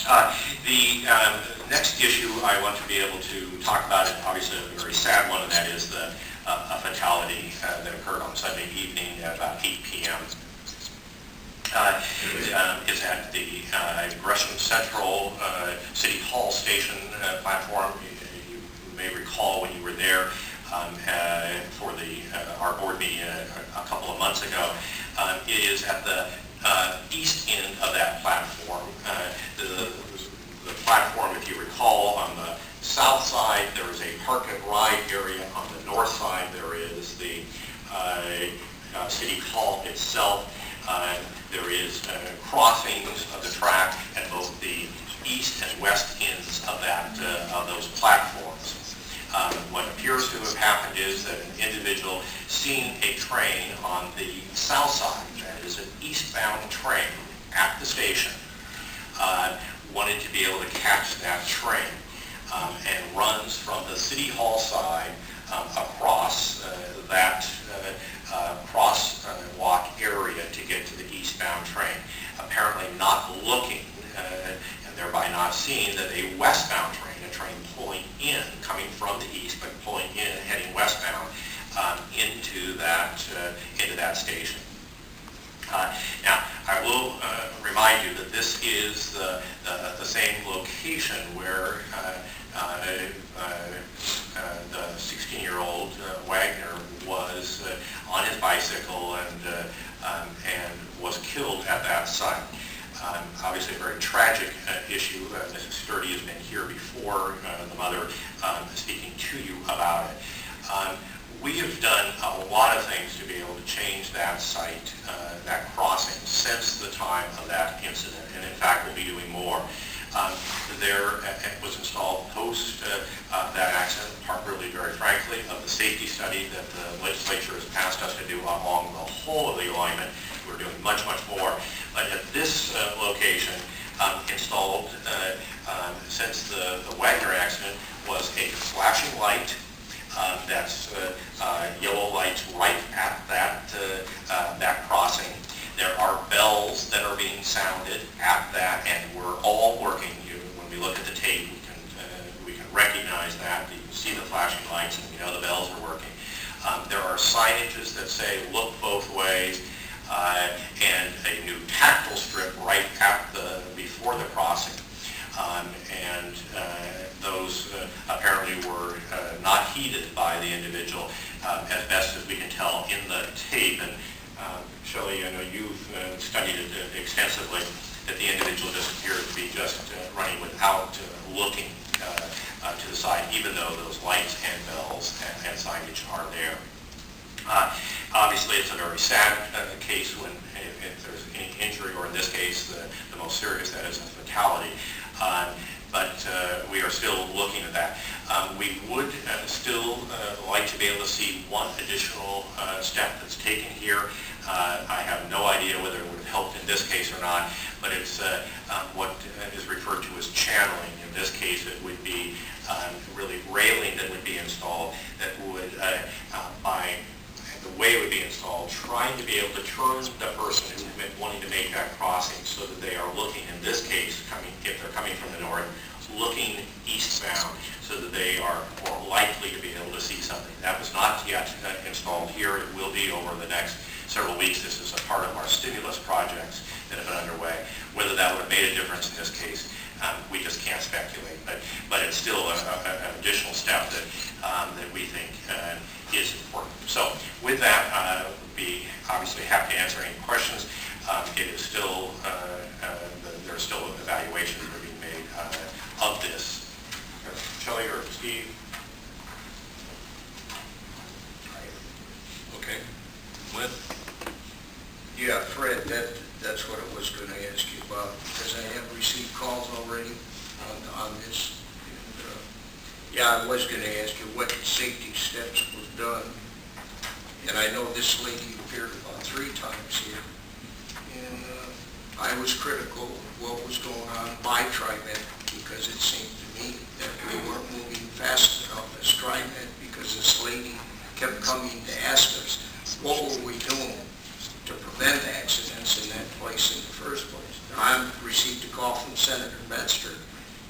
The next issue I want to be able to talk about, and obviously a very sad one, and that is the a fatality that occurred on Sunday evening at about 8 p.m. Is at the Gresham Central City Hall station platform. You may recall when you were there for our board meeting a couple of months ago. It is at the east end of that platform. The platform, if you recall, on the south side there is a park and ride area. On the north side there is the City Hall itself. There is crossings of the track at both the east and west ends of those platforms. What appears to have happened is that an individual seen a train on the south side, that is an eastbound train at the station, wanted to be able to catch that train and runs from the City Hall side across that crosswalk area to get to the eastbound train, apparently not looking and thereby not seeing that a westbound train, a train pulling in, coming from the east but pulling in, heading westbound into that station. Now, I will remind you that this is the same location where the 16-year-old Wagner was on his bicycle and was killed at that site. Obviously a very tragic issue. Mrs. Sturdy has been here before, the mother speaking to you about it. We have done a lot of things to be able to change that site, that crossing, since the time of that incident, and in fact we'll be doing more. There was installed post that accident, really very frankly, of the safety study that the legislature has asked us to do along the whole of the alignment. We're doing much, much more. But at this location, installed since the Wagner accident was a flashing light. That's yellow lights right at that crossing. There are bells that are being sounded at that, and we're all working. When we look at the tape, we can recognize that. You can see the flashing lights, and we know the bells are working. There are signages that say "Look both ways," and a new tactile strip right at before the crossing. And those apparently were not heeded by the individual, as best as we can tell in the tape. And Shelley, I know you've studied it extensively, that the individual just appeared to be just running without looking to the side, even though those lights and bells and signage are there. Obviously, it's a very sad case when if there's any injury, or in this case, the most serious, that is a fatality. But we are still looking at that. We would still like to be able to see one additional step that's taken here. I have no idea whether it would have helped in this case or not, but it's what is referred to as channeling. In this case, it would be really railing that would be installed that would, by the way it would be installed, trying to be able to turn the person who's been wanting to make that crossing so that they are looking, in this case, if they're coming from the north, looking eastbound, so that they are more likely to be able to see something. That was not yet installed here. It will be over the next several weeks. This is a part of our stimulus projects that have been underway. Whether that would have made a difference in this case, we just can't speculate. But it's still an additional step that we think is important. So with that, we'd be obviously happy to answer any questions. It is still, there's still evaluations that are being made of this. Shelley or Steve? Okay. Lynn? Yeah, Fred, that's what I was going to ask you about, because I have received calls already on this. And, yeah, I was going to ask you what safety steps was done. And I know this lady appeared about 3 times here. And I was critical of what was going on by TriMet, because it seemed to me that we weren't moving fast enough as TriMet, because this lady kept coming to ask us what were we doing to prevent accidents in that place in the first place. I received a call from Senator Metzger.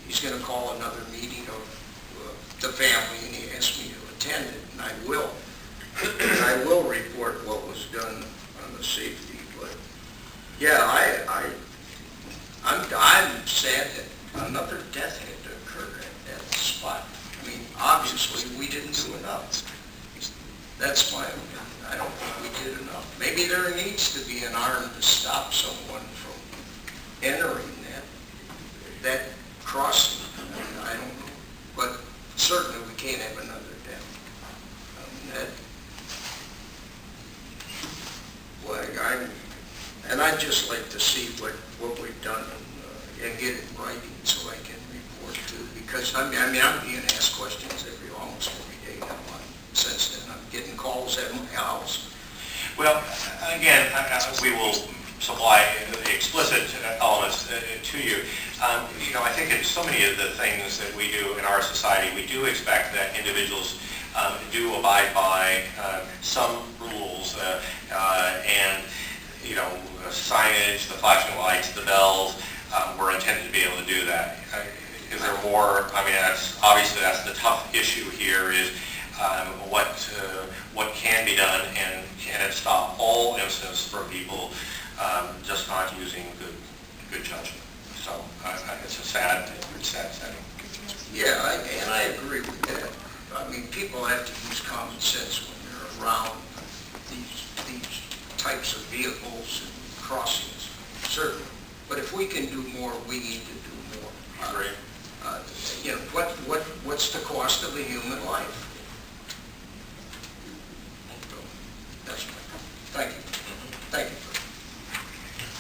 He's going to call another meeting of the family, and he asked me to attend it, and I will. And I will report what was done on the safety. But yeah, I'm sad that another death had to occur at that spot. I mean, obviously, we didn't do enough. That's my opinion. I don't think we did enough. Maybe there needs to be an arm to stop someone from entering that crossing. I don't know. But certainly we can't have another death. And I'd just like to see what we've done and get it in writing so I can report too. Because I'm being asked questions almost every day now. Since then, I'm getting calls at my house. Well, again, we will supply the explicit elements to you. I think in so many of the things that we do in our society, we do expect that individuals do abide by some rules and, signage, the flashing lights, the bells, were intended to be able to do that. Is there more? Obviously that's the tough issue here is what can be done, and can it stop all incidents for people just not using good judgment? So it's a sad setting. Yeah, I agree with that. People have to use common sense when they're around these types of vehicles and crossings, certainly. But if we can do more, we need to do more. Agree. What's the cost of a human life?